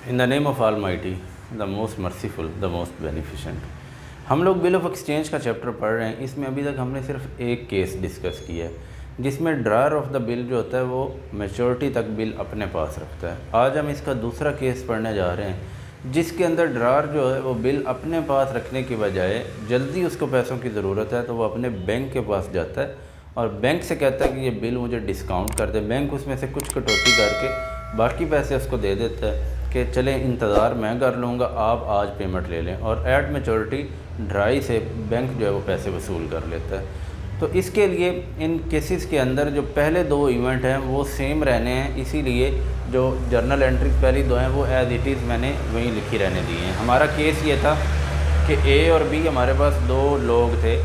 In the name of almighty, the most merciful, the most beneficent. हम लोग bill of exchange का chapter पढ़ रहे हैं। इसमें अभी तक हमने सिर्फ एक केस डिस्कस किया है जिसमें ड्रायर ऑफ द बिल जो होता है वो मैच्योरिटी तक बिल अपने पास रखता है। आज हम इसका दूसरा केस पढ़ने जा रहे हैं जिसके अंदर ड्रायर जो है वो बिल अपने पास रखने की बजाय जल्दी उसको पैसों की ज़रूरत है तो वो अपने बैंक के पास जाता है और बैंक से कहता है कि ये बिल मुझे डिस्काउंट कर दे। बैंक उसमें से कुछ कटौती करके बाकी पैसे उसको दे देता है कि चलें इंतज़ार मैं कर लूँगा, आप आज पेमेंट ले लें, और एट मैच्योरिटी ड्राई से बैंक जो है वो पैसे वसूल कर लेता है। तो इसके लिए इन केसेस के अंदर जो पहले दो इवेंट हैं वो सेम रहने हैं, इसीलिए जो जर्नल एंट्रीज पहली दो हैं वो एज़ इट इज़ मैंने वहीं लिखी रहने दी हैं। हमारा केस ये था कि ए और बी हमारे पास दो लोग थे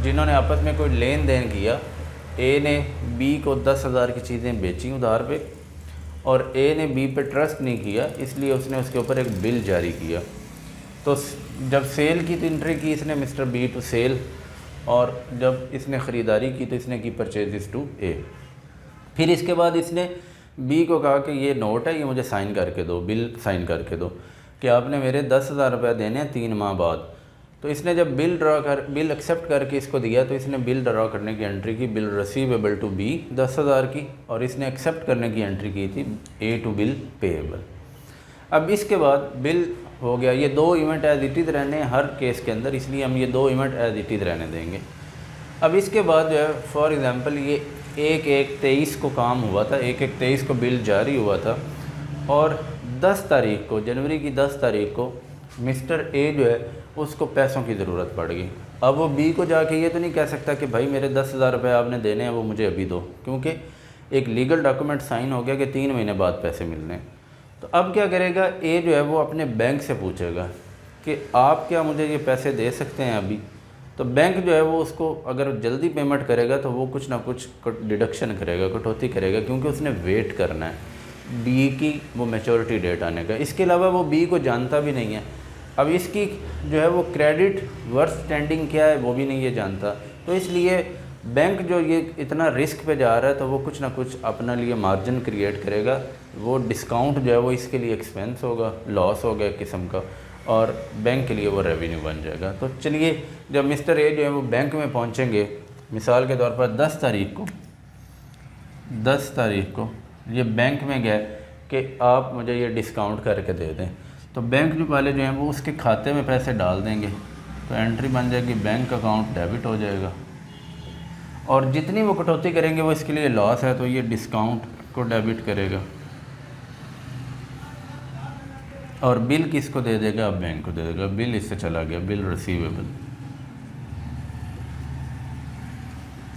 जिन्होंने आपस में कोई लेन देन किया। ए ने बी को 10,000 की चीज़ें बेची उधार पे और ए ने बी पे ट्रस्ट नहीं किया, इसलिए उसने उसके ऊपर एक बिल जारी किया। तो जब सेल की एंट्री की इसने मिस्टर बी टू सेल, और जब इसने ख़रीदारी की तो इसने की परचेज़ टू ए। फिर इसके बाद इसने बी को कहा कि ये नोट है, ये मुझे साइन करके दो, बिल साइन करके दो कि आपने मेरे 10,000 रुपये देने हैं 3 माह बाद। तो इसने जब बिल एक्सेप्ट करके इसको दिया तो इसने बिल ड्रा करने की एंट्री की, बिल रिसीवेबल टू बी 10,000 की, और इसने एक्सेप्ट करने की एंट्री की थी ए टू बिल पेएबल। अब इसके बाद बिल हो गया। ये दो इवेंट एज इट इज़ रहने हर केस के अंदर, इसलिए हम ये दो इवेंट एज इट इज़ रहने देंगे। अब इसके बाद जो है फॉर एग्ज़ाम्पल ये 1/1/23 को काम हुआ था, 1/1/23 को बिल जारी हुआ था और 10 तारीख को, जनवरी की 10 तारीख को मिस्टर ए जो है उसको पैसों की ज़रूरत पड़ गई। अब वो बी को जाके ये तो नहीं कह सकता कि भाई मेरे 10,000 रुपये आपने देने हैं वो मुझे अभी दो, क्योंकि एक लीगल डॉक्यूमेंट साइन हो गया कि 3 महीने बाद पैसे मिलने हैं। तो अब क्या करेगा, ए जो है वो अपने बैंक से पूछेगा कि आप क्या मुझे ये पैसे दे सकते हैं अभी। तो बैंक जो है वो उसको अगर जल्दी पेमेंट करेगा तो वो कुछ ना कुछ डिडक्शन करेगा, कटौती करेगा, क्योंकि उसने वेट करना है बी की वो मैच्योरिटी डेट आने का। इसके अलावा वो बी को जानता भी नहीं है। अब इसकी जो है वो क्रेडिट वर्थ स्टैंडिंग क्या है वो भी नहीं ये जानता। तो इसलिए बैंक जो ये इतना रिस्क पे जा रहा है तो वो कुछ ना कुछ अपने लिए मार्जिन क्रिएट करेगा। वो डिस्काउंट जो है वो इसके लिए एक्सपेंस होगा, लॉस होगा एक किस्म का, और बैंक के लिए वो रेवेन्यू बन जाएगा। तो चलिए जब मिस्टर ए जो है वो बैंक में पहुंचेंगे, मिसाल के तौर पर 10 तारीख को ये बैंक में गए कि आप मुझे ये डिस्काउंट करके दे दें, तो बैंक जो वाले जो हैं वो उसके खाते में पैसे डाल देंगे। तो एंट्री बन जाएगी, बैंक अकाउंट डेबिट हो जाएगा, और जितनी वो कटौती करेंगे वो इसके लिए लॉस है तो ये डिस्काउंट को डेबिट करेगा, और बिल किसको दे देगा, बैंक को दे देगा। बिल इससे चला गया, बिल रिसीवेबल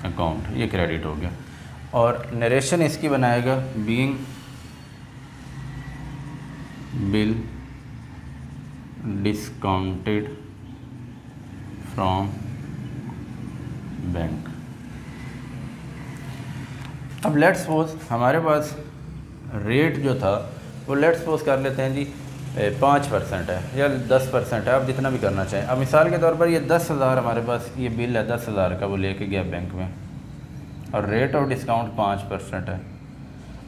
अकाउंट, ये क्रेडिट हो गया। और नरेशन इसकी बनाएगा being bill discounted from bank. अब लेट्स सपोज हमारे पास रेट जो था वो लेट्स सपोज कर लेते हैं जी 5% है या 10% है, आप जितना भी करना चाहें। अब मिसाल के तौर पर ये 10,000 हमारे पास ये बिल है 10,000 का, वो लेके गया बैंक में, और रेट ऑफ डिस्काउंट 5% है,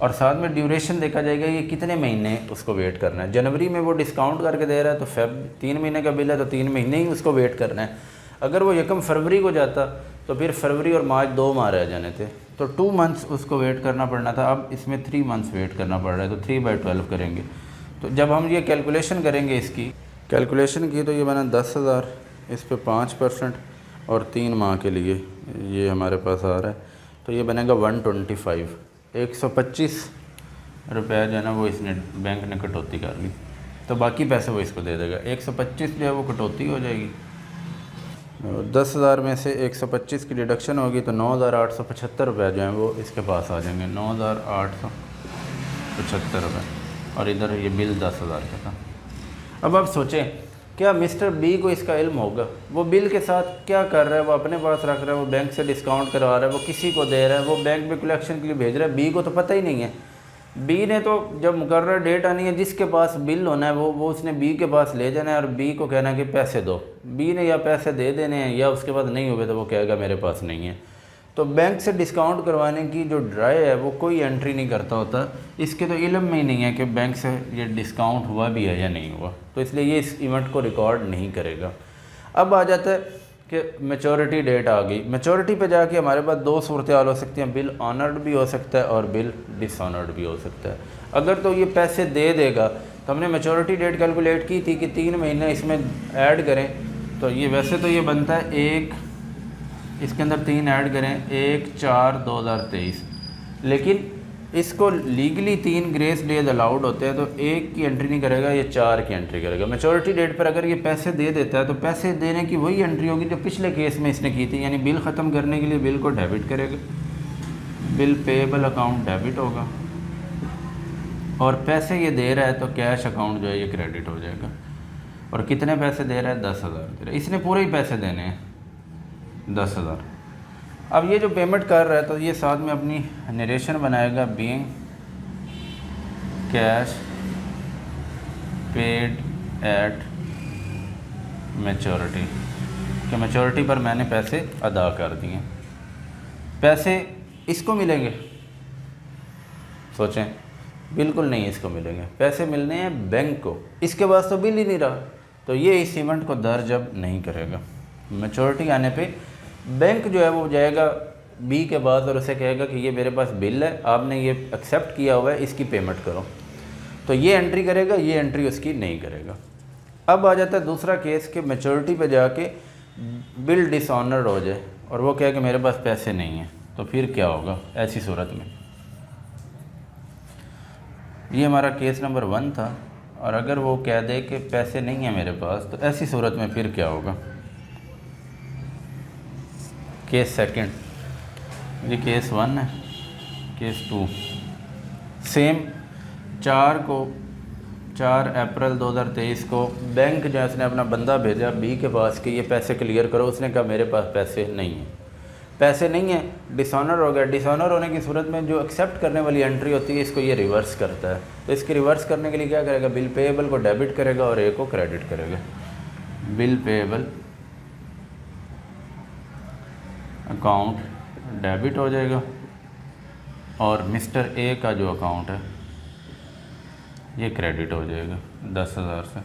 और साथ में ड्यूरेशन देखा जाएगा ये कितने महीने उसको वेट करना है। जनवरी में वो डिस्काउंट करके दे रहा है तो फेब 3 महीने का बिल है तो 3 महीने ही उसको वेट करना है। अगर वो 1 फरवरी को जाता तो फिर फरवरी और मार्च 2 माह रह जाने थे, तो 2 मंथ्स उसको वेट करना पड़ना था। अब इसमें 3 मंथ्स वेट करना पड़ रहा है, तो 3/12 करेंगे। तो जब हम ये कैलकुलेशन करेंगे, इसकी कैलकुलेशन की, तो ये बना 10,000, इस पे 5% और 3 माह के लिए ये हमारे पास आ रहा है, तो ये बनेगा 125, 125 रुपये जो है ना वो इसने बैंक ने कटौती कर ली, तो बाकी पैसे वो इसको दे देगा। 125 जो है वो कटौती हो जाएगी, 10,000 में से 125 की डिडक्शन होगी तो 9,875 रुपये जो हैं वो इसके पास आ जाएंगे, 9,875 रुपये, और इधर ये बिल 10,000 का था। अब आप सोचें, क्या मिस्टर बी को इसका इल्म होगा? वो बिल के साथ क्या कर रहा है, वो अपने पास रख रहा है, वो बैंक से डिस्काउंट करवा रहा है, वो किसी को दे रहा है, वो बैंक में कलेक्शन के लिए भेज रहा है, बी को तो पता ही नहीं है। बी ने तो जब मुकर्रर डेट आनी है, जिसके पास बिल होना है वो उसने बी के पास ले जाना है और बी को कहना है कि पैसे दो। बी ने या पैसे दे देने हैं या उसके पास नहीं हुए तो वो कहेगा मेरे पास नहीं है। तो तो बैंक से डिस्काउंट करवाने की जो ड्राई है वो कोई एंट्री नहीं करता होता, इसके तो इल्म में ही नहीं है कि बैंक से ये डिस्काउंट हुआ भी है या नहीं हुआ, तो इसलिए ये इस इवेंट को रिकॉर्ड नहीं करेगा। अब आ जाता है कि मैच्योरिटी डेट आ गई। मैच्योरिटी पे जाके हमारे पास दो सूरत हाल हो सकती हैं, बिल ऑनर्ड भी हो सकता है और बिल डिसऑनर्ड भी हो सकता है। अगर तो ये पैसे दे देगा तो हमने मैच्योरिटी डेट कैलकुलेट की थी कि 3 महीने इसमें ऐड करें, तो ये वैसे तो ये बनता है एक, इसके अंदर 3 ऐड करें 1/4/2023, लेकिन इसको लीगली 3 ग्रेस डेज अलाउड होते हैं, तो 1 की एंट्री नहीं करेगा, ये 4 की एंट्री करेगा। मैच्योरिटी डेट पर अगर ये पैसे दे देता है तो पैसे देने की वही एंट्री होगी जो पिछले केस में इसने की थी, यानी बिल ख़त्म करने के लिए बिल को डेबिट करेगा, बिल पेएबल अकाउंट डेबिट होगा, और पैसे ये दे रहा है तो कैश अकाउंट जो है ये क्रेडिट हो जाएगा। और कितने पैसे दे रहा है? 10,000 दे रहा है, इसने पूरे ही पैसे देने हैं 10,000। अब ये जो पेमेंट कर रहा है तो ये साथ में अपनी नरेशन बनाएगा, being cash paid at maturity, कि मैच्योरिटी पर मैंने पैसे अदा कर दिए। पैसे इसको मिलेंगे? सोचें, बिल्कुल नहीं इसको मिलेंगे, पैसे मिलने हैं बैंक को, इसके पास तो बिल ही नहीं रहा, तो ये इस इवेंट को दर्ज अब नहीं करेगा। मैच्योरिटी आने पे बैंक जो है वो जाएगा बी के बाद और उसे कहेगा कि ये मेरे पास बिल है, आपने ये एक्सेप्ट किया हुआ है, इसकी पेमेंट करो, तो ये एंट्री करेगा, ये एंट्री उसकी नहीं करेगा। अब आ जाता है दूसरा केस कि मैच्योरिटी पे जाके बिल डिसऑनर्ड हो जाए और वो कहे कि मेरे पास पैसे नहीं हैं, तो फिर क्या होगा ऐसी सूरत में? ये हमारा केस नंबर 1 था, और अगर वो कह दे कि पैसे नहीं हैं मेरे पास, तो ऐसी सूरत में फिर क्या होगा? केस सेकंड, ये केस 1 है, केस 2 सेम 4 अप्रैल 2023 को बैंक जो है उसने अपना बंदा भेजा बी के पास कि ये पैसे क्लियर करो, उसने कहा मेरे पास पैसे नहीं हैं, पैसे नहीं है, डिसऑनर हो गया। डिसऑनर होने की सूरत में जो एक्सेप्ट करने वाली एंट्री होती है इसको ये रिवर्स करता है, तो इसकी रिवर्स करने के लिए क्या करेगा? बिल पेएबल को डेबिट करेगा और ए को क्रेडिट करेगा। बिल पेएबल अकाउंट डेबिट हो जाएगा और मिस्टर ए का जो अकाउंट है ये क्रेडिट हो जाएगा 10,000 से।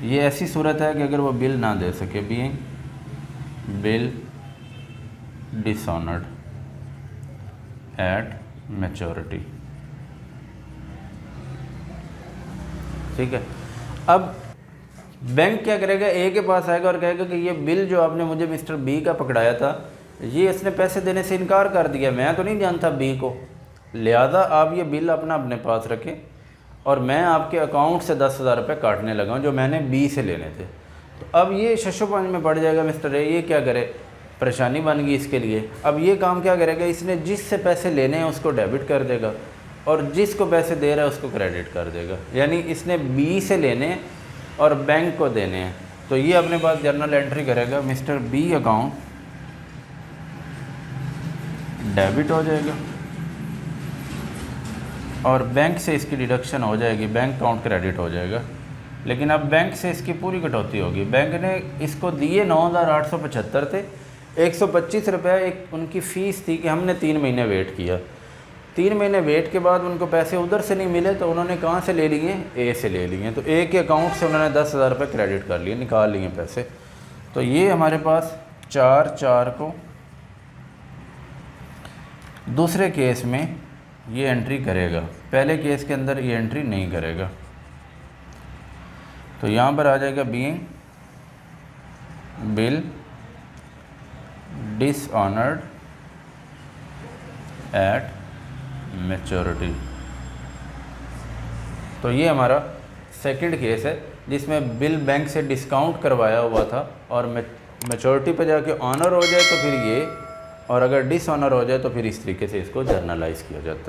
ये ऐसी सूरत है कि अगर वो बिल ना दे सके, being bill dishonoured at maturity, ठीक है। अब बैंक क्या करेगा? ए के पास आएगा और कहेगा कि ये बिल जो आपने मुझे मिस्टर बी का पकड़ाया था, ये इसने पैसे देने से इनकार कर दिया, मैं तो नहीं जानता बी को, लिहाजा आप ये बिल अपना अपने पास रखें और मैं आपके अकाउंट से 10,000 रुपये काटने लगा हूँ जो मैंने बी से लेने थे। तो अब ये शशोपंज में पड़ जाएगा मिस्टर ए, ये क्या करे? परेशानी बन गई इसके लिए। अब ये काम क्या करेगा? इसने जिससे पैसे लेने हैं उसको डेबिट कर देगा और जिसको पैसे दे रहा है उसको क्रेडिट कर देगा, यानी इसने बी से लेने और बैंक को देने हैं। तो ये अपने पास जर्नल एंट्री करेगा, मिस्टर बी अकाउंट डेबिट हो जाएगा और बैंक से इसकी डिडक्शन हो जाएगी, बैंक अकाउंट क्रेडिट हो जाएगा। लेकिन अब बैंक से इसकी पूरी कटौती होगी। बैंक ने इसको दिए 9,875 थे, 125 रुपये एक उनकी फ़ीस थी कि हमने 3 महीने वेट किया। 3 महीने वेट के बाद उनको पैसे उधर से नहीं मिले तो उन्होंने कहाँ से ले लिए? ए से ले लिए। तो ए के अकाउंट से उन्होंने 10,000 रुपये क्रेडिट कर लिए, निकाल लिए पैसे। तो ये हमारे पास 4/4 को दूसरे केस में ये एंट्री करेगा, पहले केस के अंदर ये एंट्री नहीं करेगा। तो यहाँ पर आ जाएगा being bill dishonoured at maturity. तो ये हमारा सेकंड केस है जिसमें बिल बैंक से डिस्काउंट करवाया हुआ था और मैच्योरिटी पे जाके ऑनर हो जाए तो फिर ये, और अगर डिसऑनर हो जाए तो फिर इस तरीके से इसको जर्नलाइज किया जाता है।